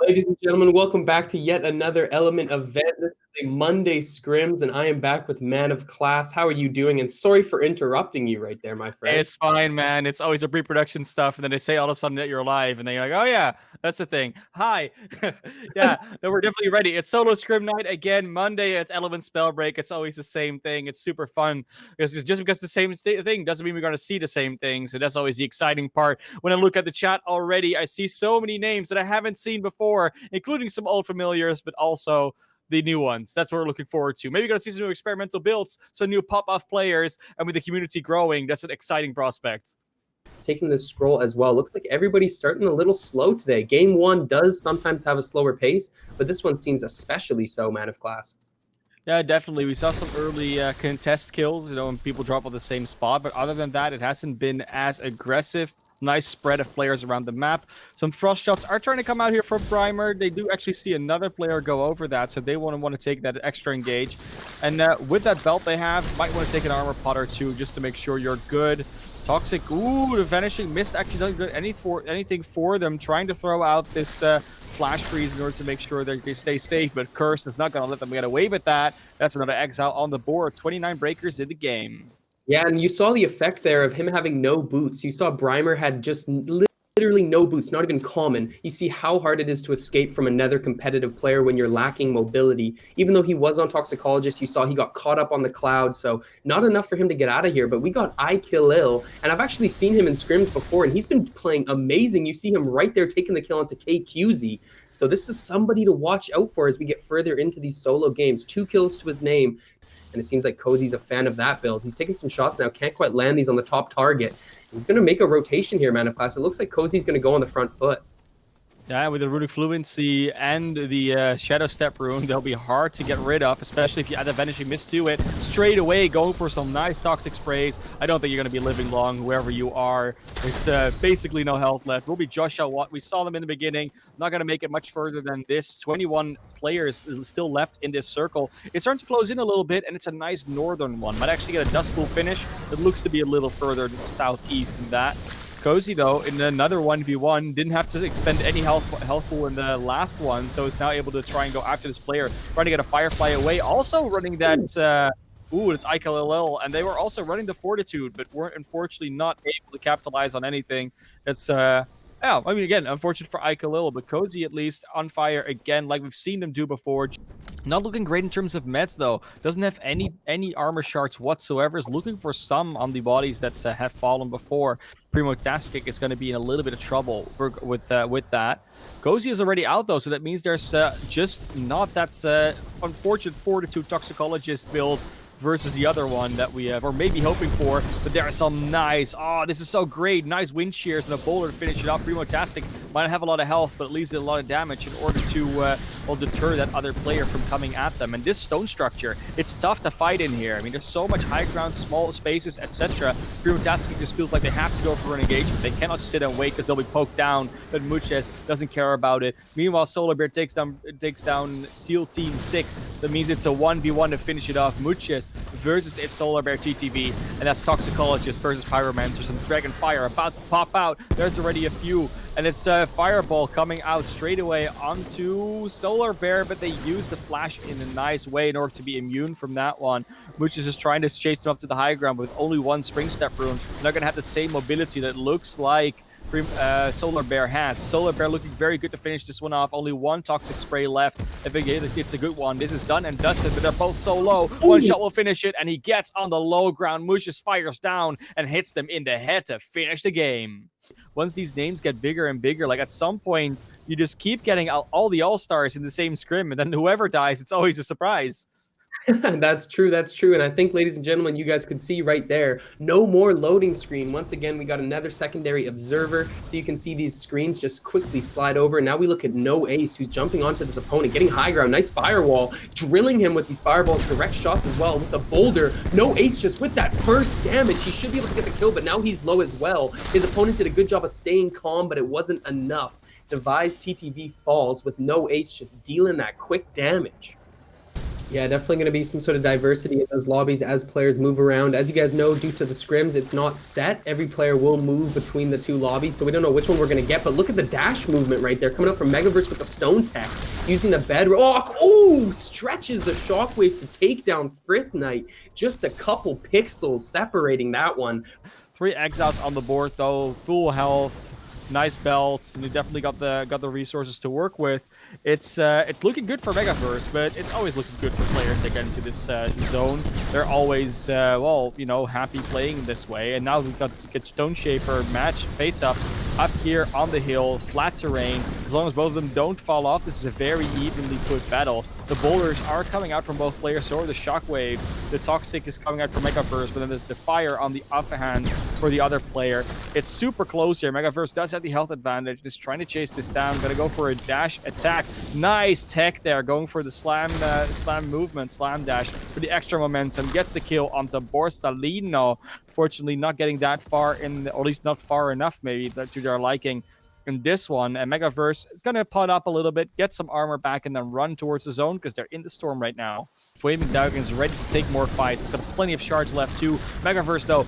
Ladies and gentlemen, welcome back to yet another Element event. This is a Monday Scrims, and I am back with Man of Class. How are you doing? And sorry for interrupting you right there, my friend. It's fine, man. It's always a pre-production stuff, and then they say all of a sudden that you're live, and then you're like, "Oh yeah, that's the thing." Hi, yeah, no, we're definitely ready. It's solo scrim night again. Monday, it's Element Spellbreak. It's always the same thing. It's super fun because just because the same thing doesn't mean we're going to see the same things. So that's always the exciting part. When I look at the chat already, I see so many names that I haven't seen before, including some old familiars, but also the new ones. That's what we're looking forward to. Maybe gonna see some new experimental builds, some new pop-off players, and with the community growing, that's an exciting prospect. Taking this scroll as well. Looks like everybody's starting a little slow today. Game one does sometimes have a slower pace, but this one seems especially so, Man of Class. Yeah, definitely. We saw some early contest kills, when people drop on the same spot. But other than that, it hasn't been as aggressive. Nice spread of players around the map. Some frost shots are trying to come out here from Primer. They do actually see another player go over that, so they want to take that extra engage. And with that belt they have, might want to take an armor pot or two just to make sure you're good. Toxic, ooh, the Vanishing Mist actually doesn't do anything for them. Trying to throw out this flash freeze in order to make sure that they stay safe, but Curse is not going to let them get away with that. That's another exile on the board. 29 breakers in the game. Yeah, and you saw the effect there of him having no boots. You saw Brimer had just literally no boots, not even common. You see how hard it is to escape from another competitive player when you're lacking mobility. Even though he was on Toxicologist, you saw he got caught up on the cloud, so not enough for him to get out of here. But we got iKillIll, and I've actually seen him in scrims before, and he's been playing amazing. You see him right there taking the kill onto KQZ. So this is somebody to watch out for as we get further into these solo games. 2 kills to his name. And it seems like Cozy's a fan of that build. He's taking some shots now, can't quite land these on the top target. He's going to make a rotation here, Man of Class. It looks like Cozy's going to go on the front foot. Yeah, with the Runic Fluency and the Shadow Step Rune, they'll be hard to get rid of, especially if you add the Vanishing Mist to it. Straight away, going for some nice Toxic Sprays. I don't think you're going to be living long wherever you are. It's basically no health left. Will be Joshua Watt. We saw them in the beginning. Not going to make it much further than this. 21 players still left in this circle. It's starting to close in a little bit, and it's a nice northern one. Might actually get a Dust Pool finish. It looks to be a little further southeast than that. Cozy, though, in another 1v1, didn't have to expend any health pool in the last one, so is now able to try and go after this player, trying to get a Firefly away. Also running that, it's iKillIll, and they were also running the Fortitude, but weren't unfortunately not able to capitalize on anything. That's, yeah, I mean, again, unfortunate for iKillIll, but Cozy at least on fire again, like we've seen them do before. Not looking great in terms of meds, though. Doesn't have any armor shards whatsoever. Is looking for some on the bodies that have fallen before. Primo Taskic is going to be in a little bit of trouble with that. Cozy is already out, though, so that means there's just not that unfortunate Fortitude Toxicologist build versus the other one that we have, or maybe hoping for, but there are some nice, this is so great, nice wind shears and a boulder to finish it up. Primo Tastic might have a lot of health, but at least a lot of damage in order to deter that other player from coming at them. And this stone structure, it's tough to fight in here. I mean, there's so much high ground, small spaces, etc. Primo Tastic just feels like they have to go for an engagement. They cannot sit and wait because they'll be poked down, but Muches doesn't care about it. Meanwhile, Solar Bear takes down SEAL Team 6. That means it's a 1v1 to finish it off. Muches versus its Solar Bear TTV, and that's Toxicologist versus Pyromancer. Some Dragon Fire about to pop out. There's already a few, and it's Fireball coming out straight away onto Solar Bear, but they use the flash in a nice way in order to be immune from that one. Which is just trying to chase them up to the high ground with only one Spring Step Rune. They're not going to have the same mobility that looks like Solar Bear has. Solar Bear looking very good to finish this one off. Only one Toxic Spray left. If it's a good one, this is done and dusted, but they're both so low. One shot will finish it, and he gets on the low ground. Mushes fires down and hits them in the head to finish the game. Once these names get bigger and bigger, like at some point, you just keep getting all the All-Stars in the same scrim, and then whoever dies, it's always a surprise. That's true. That's true. And I think, ladies and gentlemen, you guys could see right there, no more loading screen. Once again, we got another secondary observer. So you can see these screens just quickly slide over. Now we look at No Ace, who's jumping onto this opponent, getting high ground. Nice firewall, drilling him with these fireballs, direct shots as well with the boulder. No Ace just with that first damage. He should be able to get the kill, but now he's low as well. His opponent did a good job of staying calm, but it wasn't enough. Devised TTV falls with No Ace just dealing that quick damage. Yeah, definitely going to be some sort of diversity in those lobbies as players move around. As you guys know, due to the scrims, it's not set. Every player will move between the two lobbies, so we don't know which one we're going to get. But look at the dash movement right there, coming up from Megaverse with the stone tech, using the bedrock. Oh, stretches the shockwave to take down Frith Knight. Just a couple pixels separating that one. 3 exiles on the board though, full health, nice belts, and you definitely got the resources to work with. It's looking good for Megaverse, but it's always looking good for players that get into this zone. They're always well, you know, happy playing this way. And now we've got to get Stone Shaper match face-ups up here on the hill, flat terrain. As long as both of them don't fall off, this is a very evenly put battle. The boulders are coming out from both players, so are the shockwaves. The toxic is coming out from Megaverse, but then there's the fire on the other hand for the other player. It's super close here. Megaverse does have the health advantage, just trying to chase this down. Gonna go for a dash attack. Nice tech there, going for the slam movement, slam dash for the extra momentum. Gets the kill onto Borsalino. Fortunately, not getting that far in, or at least not far enough maybe to their liking. In this one, and Megaverse is going to pot up a little bit, get some armor back, and then run towards the zone because they're in the storm right now. Flaming Dragon is ready to take more fights. It's got plenty of shards left too. Megaverse, though,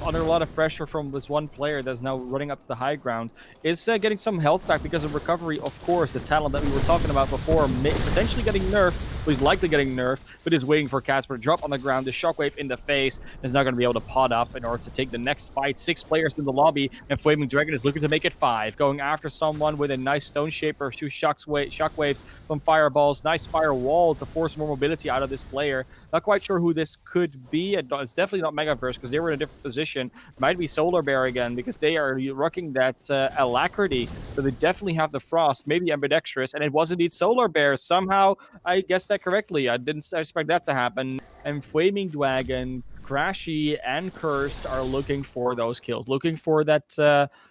under a lot of pressure from this one player that's now running up to the high ground, is getting some health back because of recovery. Of course, the talent that we were talking about before, potentially getting nerfed, but he's likely getting nerfed, but is waiting for Casper to drop on the ground. The shockwave in the face is not going to be able to pot up in order to take the next fight. 6 players in the lobby, and Flaming Dragon is looking to make it 5. Going after someone with a nice Stone Shaper, 2 shockwaves from fireballs, nice firewall to force more mobility out of this player. Not quite sure who this could be. It's definitely not Megaverse because they were in a different position. Might be Solar Bear again because they are rocking that alacrity. So they definitely have the frost, maybe ambidextrous, and it was indeed Solar Bear. Somehow I guessed that correctly. I didn't expect that to happen. And Flaming Dragon, Crashy, and Cursed are looking for those kills, looking for that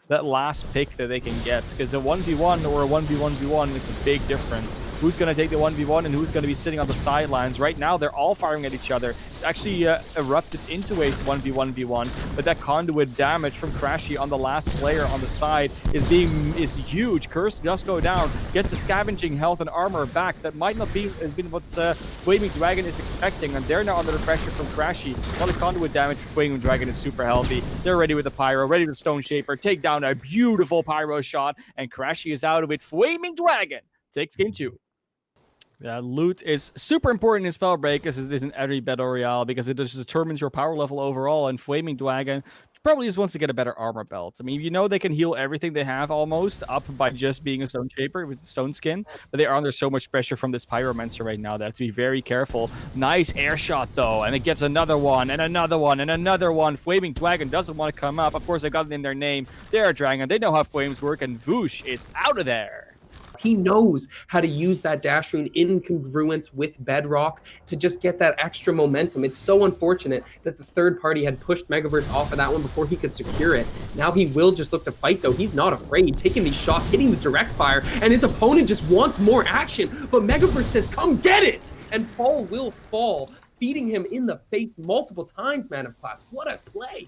last pick that they can get, because a 1v1 or a 1v1v1 makes a big difference. Who's going to take the 1v1 and who's going to be sitting on the sidelines? Right now, they're all firing at each other. It's actually erupted into a 1v1v1, but that conduit damage from Crashy on the last player on the side is huge. Cursed does go down, gets the scavenging health and armor back. That might not be what Flaming Dragon is expecting, and they're now under the pressure from Crashy. While the conduit damage for Flaming Dragon is super healthy. They're ready with the Pyro, ready with Stone Shaper, take down a beautiful Pyro shot, and Crashy is out of it. Flaming Dragon takes game 2. Loot is super important in Spellbreak, as it is in every Battle Royale, because it just determines your power level overall, and Flaming Dragon probably just wants to get a better armor belt. I mean, you know they can heal everything they have almost up by just being a Stone Shaper with Stone Skin, but they are under so much pressure from this Pyromancer right now. They have to be very careful. Nice air shot, though, and it gets another one, and another one, and another one. Flaming Dragon doesn't want to come up. Of course, they got it in their name. They're a dragon. They know how flames work, and Voosh is out of there. He knows how to use that dash rune in congruence with Bedrock to just get that extra momentum. It's so unfortunate that the third party had pushed Megaverse off of that one before he could secure it. Now he will just look to fight, though. He's not afraid, taking these shots, hitting the direct fire, and his opponent just wants more action. But Megaverse says, come get it! And Paul will fall, feeding him in the face multiple times, Man of Class. What a play!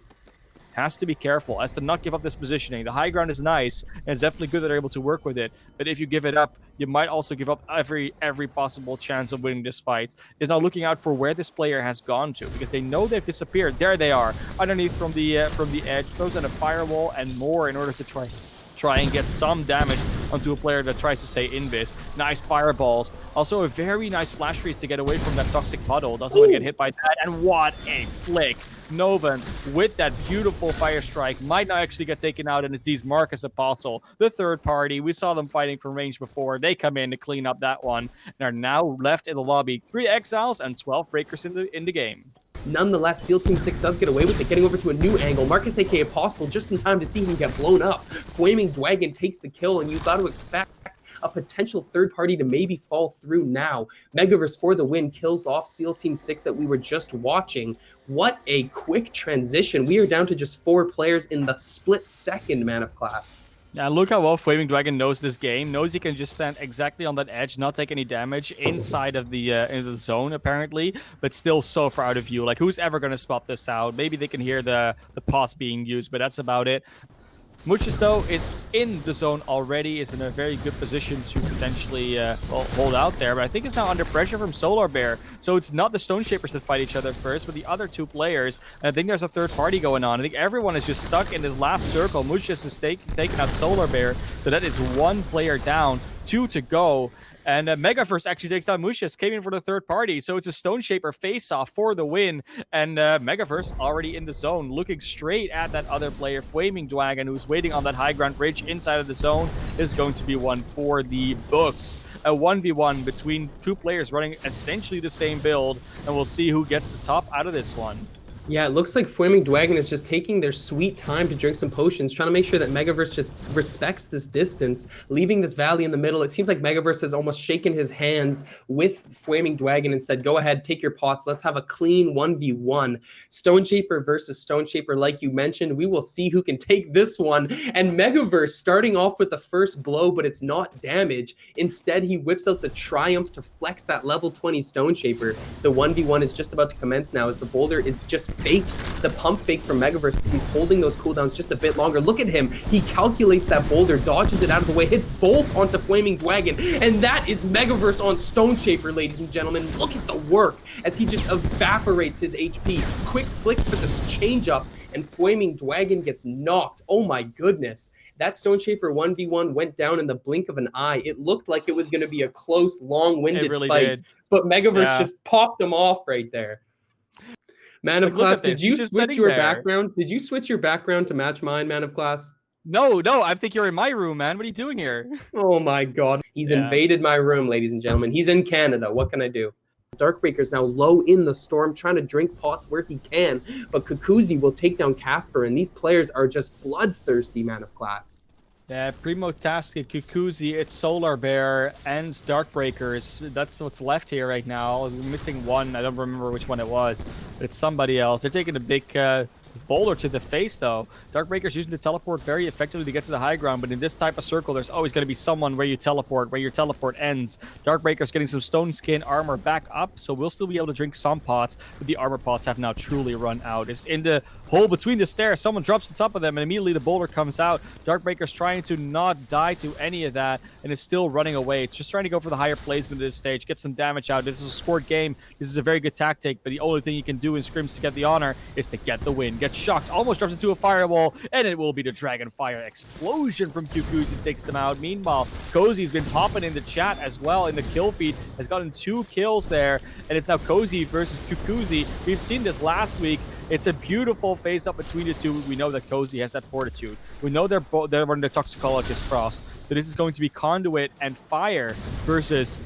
Has to be careful, has to not give up this positioning. The high ground is nice, and it's definitely good that they're able to work with it. But if you give it up, you might also give up every possible chance of winning this fight. Is now looking out for where this player has gone to, because they know they've disappeared. There they are, underneath from the edge. Throws in a firewall and more in order to try and get some damage onto a player that tries to stay in this. Nice fireballs. Also a very nice flash freeze to get away from that toxic puddle. Doesn't want to get hit by that. And what a flick. Novan with that beautiful fire strike might not actually get taken out, and it's these Marcus Apostle, the third party. We saw them fighting from range before. They come in to clean up that one and are now left in the lobby. 3 exiles and 12 breakers in the game. Nonetheless, SEAL Team 6 does get away with it, getting over to a new angle. Marcus, aka Apostle, just in time to see him get blown up. Flaming Dragon takes the kill, and you've got to expect a potential third party to maybe fall through now. Megaverse for the win, kills off SEAL Team 6 that we were just watching. What a quick transition. We are down to just 4 players in the split second, Man of Class. Yeah, look how well Flaming Dragon knows this game. Knows he can just stand exactly on that edge, not take any damage inside of the zone, apparently, but still so far out of view. Like, who's ever going to spot this out? Maybe they can hear the pots being used, but that's about it. Muchas, though, is in the zone already, is in a very good position to potentially hold out there, but I think it's now under pressure from Solar Bear. So it's not the Stone Shapers that fight each other first, but the other two players. And I think there's a third party going on. I think everyone is just stuck in this last circle. Muchas is taking out Solar Bear, so that is one player down, 2 to go. And Megaverse actually takes down Mucius, came in for the third party. So it's a Stone Shaper face-off for the win. And Megaverse already in the zone, looking straight at that other player, Flaming Dragon, who's waiting on that high ground bridge inside of the zone, is going to be one for the books. A 1v1 between two players running essentially the same build. And we'll see who gets the top out of this one. Yeah, it looks like Flaming Dragon is just taking their sweet time to drink some potions, trying to make sure that Megaverse just respects this distance, leaving this valley in the middle. It seems like Megaverse has almost shaken his hands with Flaming Dragon and said, go ahead, take your pots. Let's have a clean 1v1. Stone Shaper versus Stone Shaper, like you mentioned. We will see who can take this one. And Megaverse starting off with the first blow, but it's not damage. Instead, he whips out the Triumph to flex that level 20 Stone Shaper. The 1v1 is just about to commence now as the boulder is just faked. The pump fake from Megaverse as he's holding those cooldowns just a bit longer. Look at him. He calculates that boulder, dodges it out of the way, hits both onto Flaming Dragon, and that is Megaverse on Stone Shaper, ladies and gentlemen. Look at the work as he just evaporates his HP. Quick flicks for this change up, and Flaming Dragon gets knocked. Oh my goodness. That Stone Shaper 1v1 went down in the blink of an eye. It looked like it was going to be a close, long-winded fight, but Megaverse just popped them off right there. Man of Class, did you switch your background? Did you switch your background to match mine, Man of Class? No, I think you're in my room, man. What are you doing here? Oh my God. He's invaded my room, ladies and gentlemen. He's in Canada. What can I do? Darkbreaker's now low in the storm, trying to drink pots where he can, but Kukuzi will take down Casper, and these players are just bloodthirsty, Man of Class. Yeah, Primo Tasket, Kukuzi, it's Solar Bear, and Darkbreakers. That's what's left here right now. We're missing one. I don't remember which one it was. But it's somebody else. They're taking a big boulder to the face, though. Darkbreaker's using the teleport very effectively to get to the high ground, but in this type of circle, there's always going to be someone where you teleport, where your teleport ends. Darkbreaker's getting some stone skin armor back up, so we'll still be able to drink some pots, but the armor pots have now truly run out. It's in the hole between the stairs. Someone drops on top of them, and immediately the boulder comes out. Darkbreaker's trying to not die to any of that, and is still running away. It's just trying to go for the higher placement at this stage, get some damage out. This is a scored game. This is a very good tactic, but the only thing you can do in scrims to get the honor is to get the win. Get shocked, almost drops into a firewall, and it will be the Dragon Fire explosion from Kukuzi takes them out. Meanwhile, Cozy's been popping in the chat as well in the kill feed, has gotten 2 kills there, and it's now Cozy versus Kukuzi. We've seen this last week. It's a beautiful face-up between the two. We know that Cozy has that fortitude. We know they're running the Toxicologist Frost. So this is going to be Conduit and Fire versus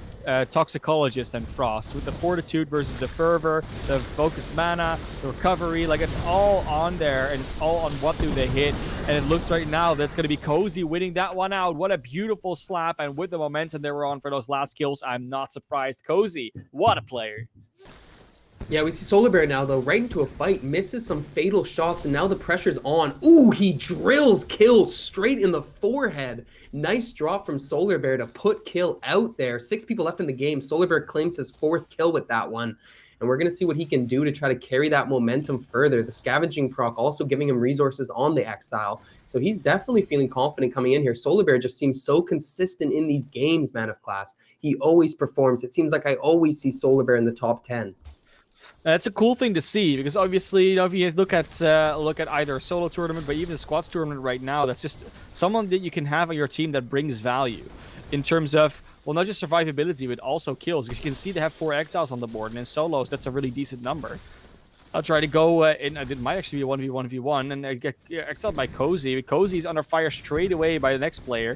Toxicologist and Frost, with the Fortitude versus the Fervor, the Focus Mana, the Recovery. Like, it's all on there, and it's all on what do they hit. And it looks right now that's going to be Cozy winning that one out. What a beautiful slap, and with the momentum they were on for those last kills, I'm not surprised. Cozy, what a player. Yeah, we see Solar Bear now, though, right into a fight, misses some fatal shots, and now the pressure's on. Ooh, he drills kill straight in the forehead. Nice drop from Solar Bear to put kill out there. 6 people left in the game. Solar Bear claims his 4th kill with that one, and we're going to see what he can do to try to carry that momentum further. The Scavenging proc also giving him resources on the Exile, so he's definitely feeling confident coming in here. Solar Bear just seems so consistent in these games, Man of Class. He always performs. It seems like I always see Solar Bear in the top 10. It's a cool thing to see, because obviously, you know, if you look at either a solo tournament, but even the squads tournament right now, that's just someone that you can have on your team that brings value in terms of, well, not just survivability, but also kills. You can see they have 4 exiles on the board, and in solos, that's a really decent number. I'll try to go in. It might actually be a 1v1v1, and I get exiled by Cozy. Cozy's under fire straight away by the next player.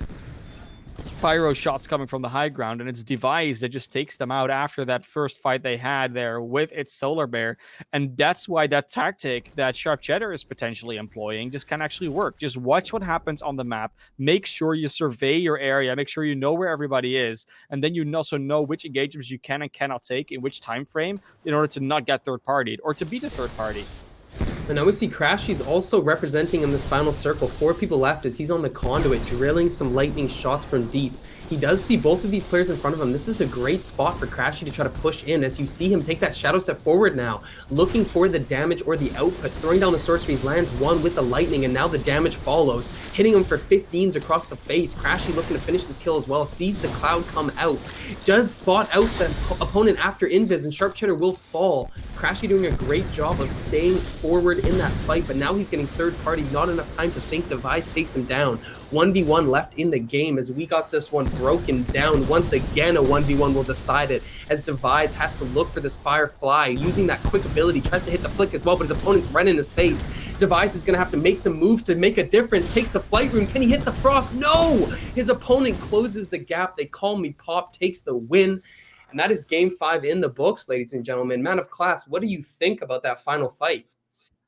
Pyro shots coming from the high ground, and it's Device that just takes them out after that first fight they had there with its Solar Bear. And that's why that tactic that Sharp Cheddar is potentially employing just can actually work. Just watch what happens on the map, make sure you survey your area, make sure you know where everybody is, and then you also know which engagements you can and cannot take in which time frame in order to not get third-partied or to beat a third party. And now we see Crashy's also representing in this final circle. 4 people left as he's on the Conduit, drilling some lightning shots from deep. He does see both of these players in front of him. This is a great spot for Crashy to try to push in as you see him take that shadow step forward now, looking for the damage or the output, throwing down the sorceries, lands one with the lightning, and now the damage follows, hitting him for 15s across the face. Crashy looking to finish this kill as well, sees the cloud come out, does spot out the opponent after invis, and Sharp Cheddar will fall. Crashy doing a great job of staying forward in that fight, but now he's getting third party, not enough time to think. Device takes him down. 1v1 left in the game as we got this one broken down. Once again, a 1v1 will decide it as Devise has to look for this Firefly. Using that quick ability, tries to hit the flick as well, but his opponent's right in his face. Devise is going to have to make some moves to make a difference. Takes the Flight Rune. Can he hit the Frost? No! His opponent closes the gap. They call me Pop, takes the win. And that is game 5 in the books, ladies and gentlemen. Man of Class, what do you think about that final fight?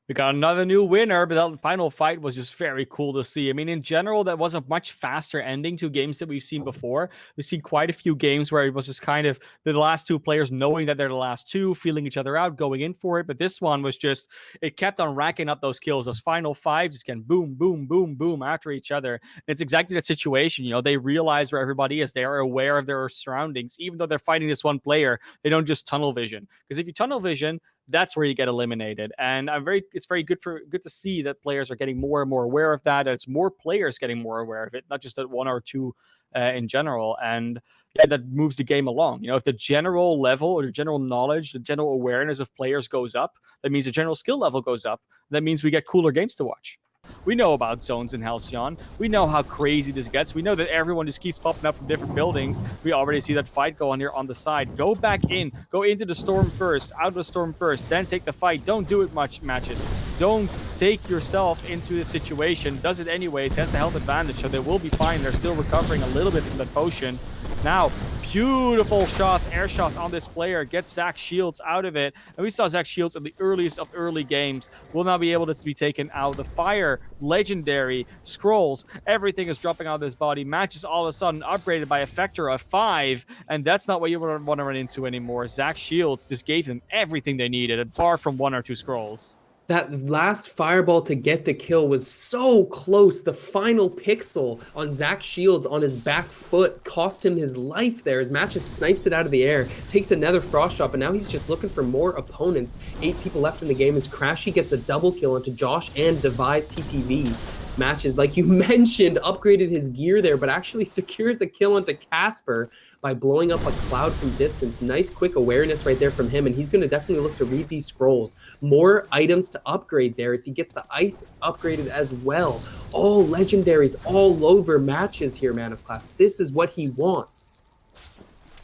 We got another new winner, but that final fight was just very cool to see. I mean, in general, that was a much faster ending to games that we've seen before. We've seen quite a few games where it was just kind of the last two players knowing that they're the last two, feeling each other out, going in for it. But this one was just, it kept on racking up those kills. Those final 5 just getting boom, boom, boom, boom after each other. And it's exactly that situation. You know, they realize where everybody is. They are aware of their surroundings. Even though they're fighting this one player, they don't just tunnel vision. Because if you tunnel vision, that's where you get eliminated. And it's very good to see that players are getting more and more aware of that. It's more players getting more aware of it, not just that one or two in general. And yeah, that moves the game along. You know, if the general level or the general knowledge, the general awareness of players goes up, that means the general skill level goes up. That means we get cooler games to watch. We know about zones in Halcyon. We know how crazy this gets. We know that everyone just keeps popping up from different buildings. We already see that fight go on here on the side. Go back in. Go into the storm first. Out of the storm first. Then take the fight. Don't do it much matches. Don't take yourself into this situation. Does it anyways. Has the health advantage, so they will be fine. They're still recovering a little bit from that potion. Now, beautiful shots, air shots on this player. Gets Zach Shields out of it. And we saw Zach Shields in the earliest of early games. Will now be able to be taken out. The fire, legendary, scrolls, everything is dropping out of his body. Matches all of a sudden upgraded by a factor of 5. And that's not what you want to run into anymore. Zach Shields just gave them everything they needed, apart from 1 or 2 scrolls. That last fireball to get the kill was so close. The final pixel on Zach Shields on his back foot cost him his life there. His match just snipes it out of the air, takes another frost shot, but now he's just looking for more opponents. 8 people left in the game as Crashy gets a double kill onto Josh and Devise TTV. Matches, like you mentioned, upgraded his gear there, but actually secures a kill onto Casper by blowing up a cloud from distance. Nice quick awareness right there from him, and he's going to definitely look to read these scrolls. More items to upgrade there as he gets the ice upgraded as well. All legendaries, all over Matches here, Man of Class. This is what he wants.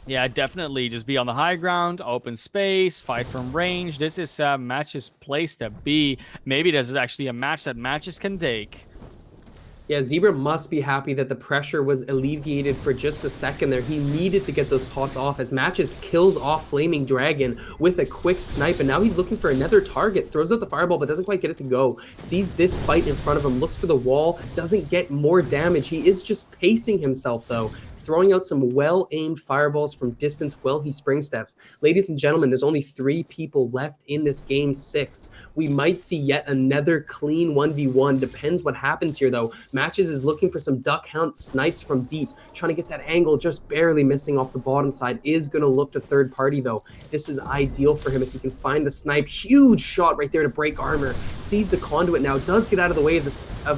Yeah, definitely. Just be on the high ground, open space, fight from range. This is Match's place to be. Maybe this is actually a match that Matches can take. Yeah, Zebra must be happy that the pressure was alleviated for just a second there. He needed to get those pots off as Matches kills off Flaming Dragon with a quick snipe, and now he's looking for another target. Throws out the fireball, but doesn't quite get it to go. Sees this fight in front of him, looks for the wall, doesn't get more damage. He is just pacing himself, though, throwing out some well-aimed fireballs from distance while he spring steps. Ladies and gentlemen, there's only 3 people left in this game 6. We might see yet another clean 1v1. Depends what happens here, though. Matches is looking for some duck hunt snipes from deep, trying to get that angle, just barely missing off the bottom side. Is going to look to third party, though. This is ideal for him if he can find the snipe. Huge shot right there to break armor. Sees the conduit now, does get out of the way of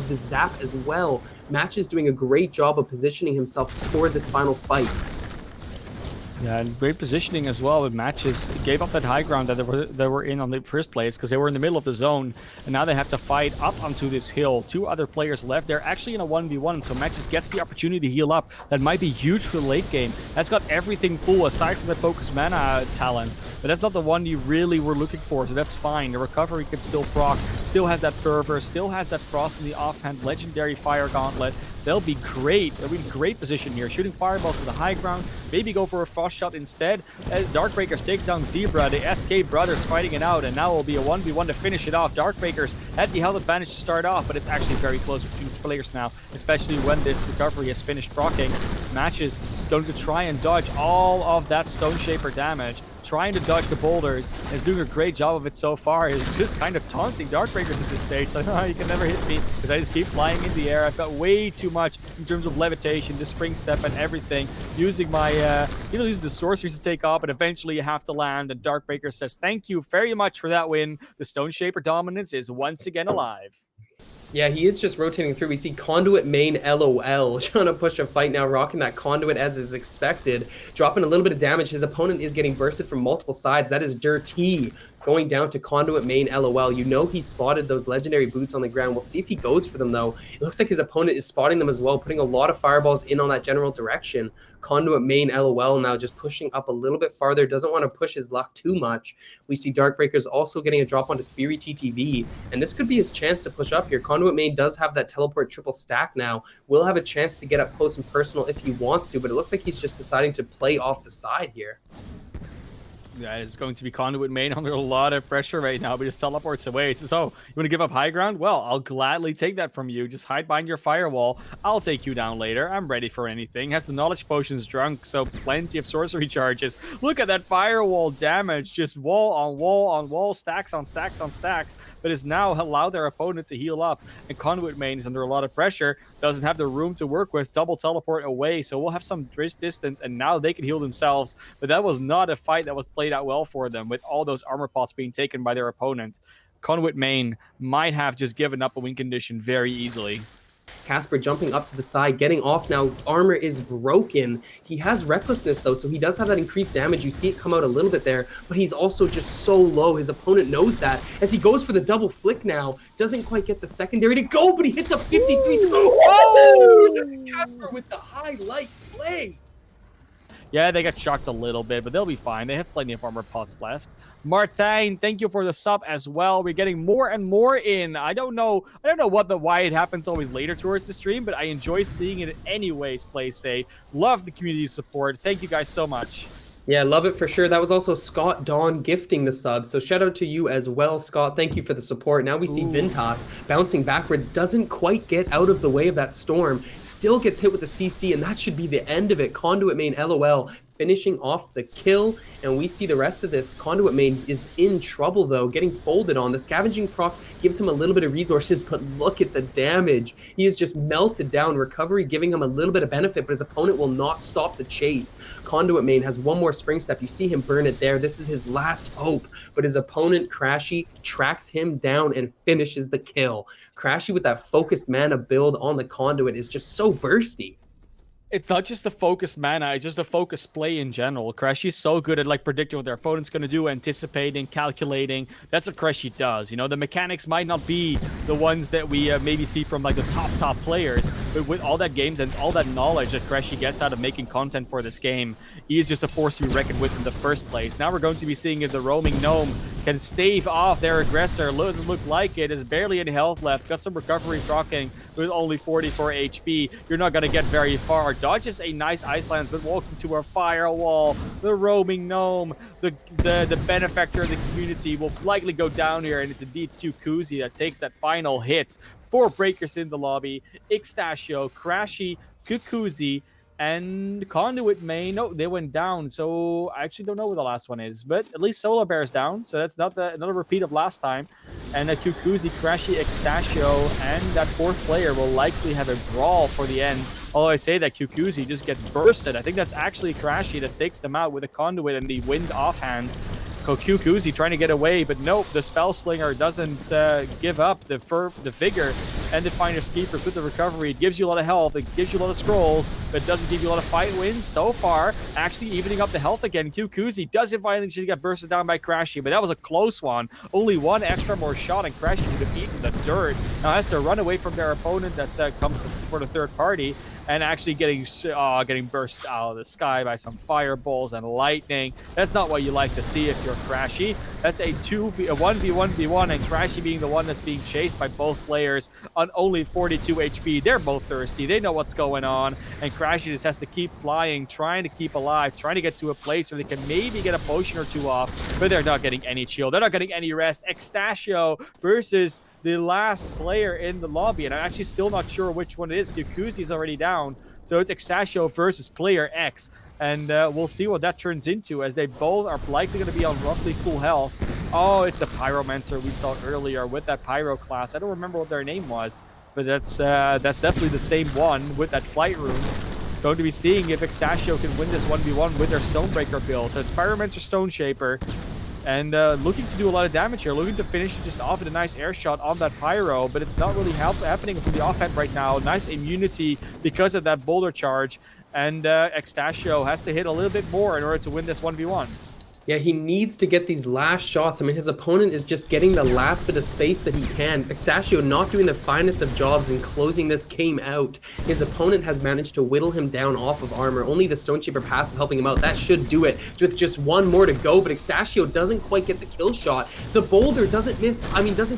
the zap as well. Matches doing a great job of positioning himself for this final fight. Yeah, and great positioning as well with Matches. Gave up that high ground that they were in on the first place because they were in the middle of the zone, and now they have to fight up onto this hill. 2 other players left. They're actually in a 1v1, so Matches gets the opportunity to heal up. That might be huge for the late game. That's got everything full aside from the focus mana talent, but that's not the one you really were looking for, so that's fine. The recovery can still proc, still has that fervor, still has that frost in the offhand, legendary fire gauntlet. They'll be great. They'll be in great position here, shooting fireballs to the high ground. Maybe go for a frost shot instead. Darkbreakers takes down Zebra. The SK brothers fighting it out, and now it will be a 1v1 to finish it off. Darkbreakers had the health advantage to start off, but it's actually very close between the players now, especially when this recovery has finished proccing. Matches going to try and dodge all of that Stone Shaper damage. trying to dodge the boulders, and is doing a great job of it so far. Is just kind of taunting Darkbreakers at this stage. So you can never hit me because I just keep flying in the air. I've got way too much in terms of levitation, the spring step, and everything. Using my, using the sorceries to take off, but eventually you have to land. And Darkbreaker says, "Thank you very much for that win. The Stone Shaper dominance is once again alive." Yeah, he is just rotating through. We see Conduit main LOL trying to push a fight now, rocking that Conduit as is expected, dropping a little bit of damage. His opponent is getting bursted from multiple sides. That is dirty. Going down to Conduit main LOL. You know he spotted those legendary boots on the ground. We'll see if he goes for them, though. It looks like his opponent is spotting them as well, putting a lot of fireballs in on that general direction. Conduit main LOL now just pushing up a little bit farther. Doesn't want to push his luck too much. We see Darkbreakers also getting a drop onto Speary TTV, and this could be his chance to push up here. Conduit main does have that teleport triple stack now. Will have a chance to get up close and personal if he wants to, but it looks like he's just deciding to play off the side here. Yeah, it's going to be Conduit main under a lot of pressure right now, but just teleports away. He says, "Oh, you want to give up high ground? Well, I'll gladly take that from you. Just hide behind your firewall. I'll take you down later. I'm ready for anything." Has the knowledge potions drunk, so plenty of sorcery charges. Look at that firewall damage. Just wall on wall on wall, stacks on stacks on stacks, but has now allowed their opponent to heal up. And Conduit main is under a lot of pressure. Doesn't have the room to work with. Double teleport away, so we'll have some distance, and now they can heal themselves. But that was not a fight that was played out well for them, with all those armor pots being taken by their opponent. Conduit main might have just given up a win condition very easily. Casper jumping up to the side, getting off now. Armor is broken. He has recklessness, though, so he does have that increased damage. You see it come out a little bit there, but he's also just so low. His opponent knows that as he goes for the double flick now. Doesn't quite get the secondary to go, but he hits a 53. Oh! Casper with the highlight play. Yeah, they got shocked a little bit, but they'll be fine. They have plenty of armor pots left. Martin, thank you for the sub as well. We're getting more and more in. I don't know why it happens always later towards the stream, but I enjoy seeing it anyways. Play safe. Love the community support. Thank you guys so much. Yeah, love it for sure. That was also Scott Dawn gifting the sub. So shout out to you as well, Scott. Thank you for the support. Now we see Vintas bouncing backwards. Doesn't quite get out of the way of that storm. Still gets hit with the CC, and that should be the end of it. Conduit main LOL finishing off the kill, and we see the rest of this. Conduit main is in trouble, though, getting folded on. The scavenging proc gives him a little bit of resources, but look at the damage. He is just melted down. Recovery giving him a little bit of benefit, but his opponent will not stop the chase. Conduit main has one more spring step. You see him burn it there. This is his last hope, but his opponent, Crashy, tracks him down and finishes the kill. Crashy with that focused mana build on the Conduit is just so bursty. It's not just the focused mana, it's just the focused play in general. Crashy is so good at predicting what their opponent's going to do, anticipating, calculating. That's what Crashy does. You know, the mechanics might not be the ones that we maybe see from the top players, but with all that games and all that knowledge that Crashy gets out of making content for this game, he is just a force to be reckoned with in the first place. Now we're going to be seeing if the roaming gnome can stave off their aggressor. Doesn't look like it. There's barely any health left. Got some recovery proccing with only 44 HP. You're not going to get very far. Dodges a nice ice lance, but walks into a firewall. The roaming gnome, the benefactor of the community, will likely go down here, and it's indeed Kukuzi that takes that final hit. 4 breakers in the lobby. Ixtashio, Crashy, Kukuzi, and Conduit main. No, they went down, so I actually don't know where the last one is, but at least Solar Bear's down, so that's not another repeat of last time. And Kukuzi, Crashy, Ixtashio, and that 4th player will likely have a brawl for the end. Although I say that Kukuzi just gets bursted. I think that's actually Crashy that takes them out with a Conduit and the wind offhand. Kukuzi trying to get away, but nope, the Spell Slinger doesn't give up. The Vigor and the Finder's Keepers with the recovery. It gives you a lot of health, it gives you a lot of scrolls, but it doesn't give you a lot of fight wins so far. Actually evening up the health again. Kukuzi does eventually get bursted down by Crashy, but that was a close one. Only one extra more shot, and Crashy would have eaten the dirt. Now has to run away from their opponent that comes for the third party, and actually getting burst out of the sky by some fireballs and lightning. That's not what you like to see if you're Crashy. That's a 1v1v1, and Crashy being the one that's being chased by both players on only 42 HP. They're both thirsty. They know what's going on, and Crashy just has to keep flying, trying to keep alive, trying to get to a place where they can maybe get a potion or two off, but they're not getting any chill. They're not getting any rest. Ixtashio versus the last player in the lobby, and I'm actually still not sure which one it is. Kukuzi's already down, so it's Ixtashio versus player X. And we'll see what that turns into, as they both are likely going to be on roughly full health. Oh, it's the Pyromancer we saw earlier with that Pyro class. I don't remember what their name was, but that's definitely the same one with that Flight Rune. Going to be seeing if Extashio can win this 1v1 with their Stonebreaker build. So it's Pyromancer, Stone Shaper, and looking to do a lot of damage here. Looking to finish just off with a nice air shot on that Pyro, but it's not really happening from the offhand right now. Nice immunity because of that Boulder Charge, and Extashio has to hit a little bit more in order to win this 1v1. Yeah, he needs to get these last shots. I mean, his opponent is just getting the last bit of space that he can. Extashio not doing the finest of jobs in closing this game out. His opponent has managed to whittle him down off of armor. Only the Stone Shaper passive helping him out. That should do it with just one more to go, but Extashio doesn't quite get the kill shot. The boulder doesn't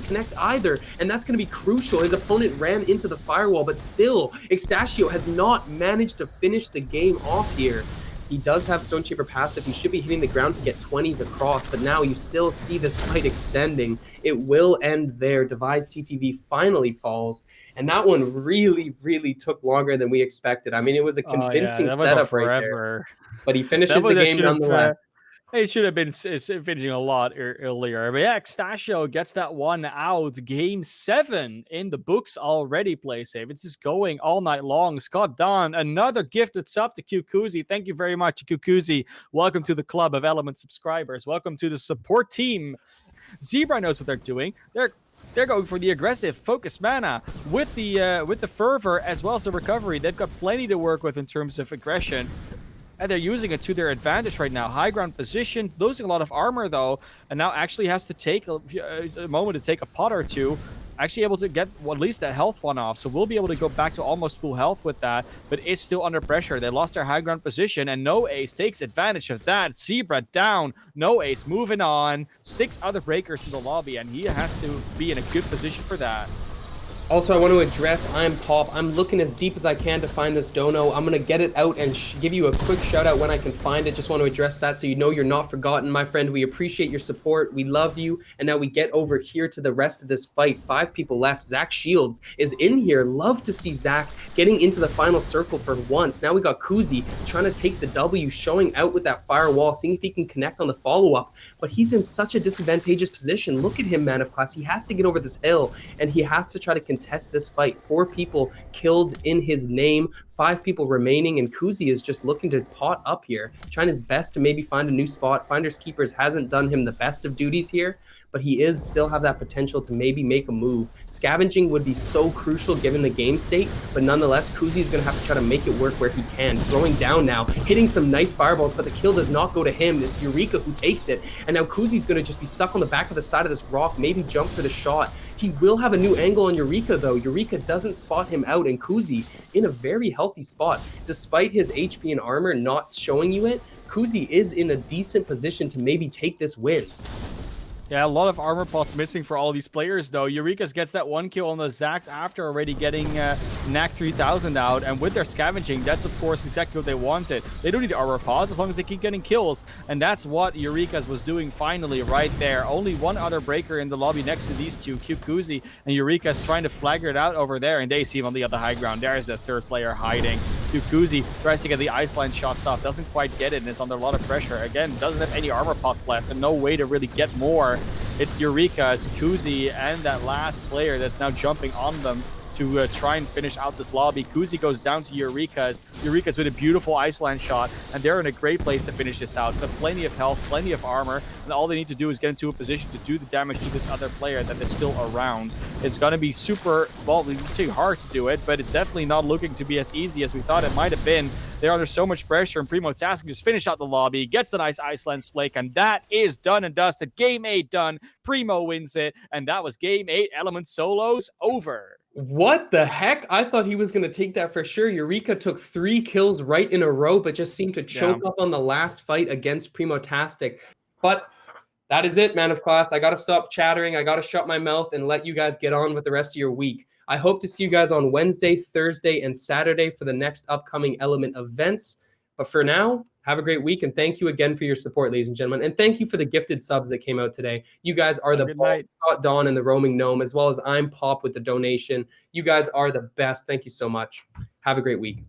connect either, and that's going to be crucial. His opponent ran into the firewall, but still, Extashio has not managed to finish the game off here. He does have Stone Shaper passive. He should be hitting the ground to get 20s across, but now you still see this fight extending. It will end there. Devised TTV finally falls, and that one really, really took longer than we expected. I mean, it was a convincing setup right there, but he finishes the game nonetheless. It should have been finishing a lot earlier. But yeah, Extashio gets that one out. Game 7 in the books already, play safe. It's just going all night long. Scott Don, another gifted sub to Kukuzi. Thank you very much, Kukuzi. Welcome to the club of Element subscribers. Welcome to the support team. Zebra knows what they're doing. They're going for the aggressive focus mana with the fervor as well as the recovery. They've got plenty to work with in terms of aggression, and they're using it to their advantage right now. High ground position, losing a lot of armor though, and now actually has to take a moment to take a pot or two. Actually able to get at least that health one off, so we'll be able to go back to almost full health with that, but is still under pressure. They lost their high ground position, and No Ace takes advantage of that. Zebra down, No Ace moving on. 6 other breakers in the lobby, and he has to be in a good position for that. Also, I want to address I'm Pop. I'm looking as deep as I can to find this dono. I'm going to get it out and give you a quick shout out when I can find it. Just want to address that so you know you're not forgotten, my friend. We appreciate your support. We love you. And now we get over here to the rest of this fight. 5 people left. Zach Shields is in here. Love to see Zach getting into the final circle for once. Now we got Kuzi trying to take the W, showing out with that firewall, seeing if he can connect on the follow-up. But he's in such a disadvantageous position. Look at him, Man of Class. He has to get over this hill, and he has to try to contest this fight. 4 people killed in his name, 5 people remaining, and Kuzi is just looking to pot up here, trying his best to maybe find a new spot. Finders Keepers hasn't done him the best of duties here, but he is still have that potential to maybe make a move. Scavenging would be so crucial given the game state, but nonetheless, Kuzi is going to have to try to make it work where he can. Throwing down now, hitting some nice fireballs, but the kill does not go to him. It's Eureka who takes it, and now Kuzi's going to just be stuck on the back of the side of this rock, maybe jump for the shot. He will have a new angle on Eureka, though. Eureka doesn't spot him out, and Kuzi in a very healthy spot. Despite his HP and armor not showing you it, Kuzi is in a decent position to maybe take this win. Yeah, a lot of armor pots missing for all these players, though. Eureka's gets that 1 kill on the Zax after already getting NAC 3000 out, and with their scavenging, that's of course exactly what they wanted. They don't need armor pots as long as they keep getting kills, and that's what Eureka's was doing finally right there. Only one other breaker in the lobby next to these two, Kukuzi, and Eureka's trying to flag it out over there, and they see him on the other high ground. There's the 3rd player hiding. Kukuzi tries to get the ice line shots off, doesn't quite get it, and is under a lot of pressure. Again, doesn't have any armor pots left, and no way to really get more. It's Eureka's, Kuzi, and that last player that's now jumping on them to try and finish out this lobby. Kuzi goes down to Eureka's. Eureka's with a beautiful Iceland shot, and they're in a great place to finish this out. They've plenty of health, plenty of armor, and all they need to do is get into a position to do the damage to this other player that is still around. It's going to be super, well, we say hard to do it, but it's definitely not looking to be as easy as we thought it might have been. They're under so much pressure, and Primo Tasking just finish out the lobby, gets the nice Iceland Flake, and that is done and dusted. Game 8 done. Primo wins it, and that was Game 8 Element Solos over. What the heck? I thought he was going to take that for sure. Eureka took 3 kills right in a row, but just seemed to choke up on the last fight against Primotastic. But that is it, Man of Class. I got to stop chattering. I got to shut my mouth and let you guys get on with the rest of your week. I hope to see you guys on Wednesday, Thursday, and Saturday for the next upcoming Element events. But for now, have a great week, and thank you again for your support, ladies and gentlemen. And thank you for the gifted subs that came out today. You guys are the best. Scott Dawn and the Roaming Gnome, as well as I'm Pop with the donation. You guys are the best. Thank you so much. Have a great week.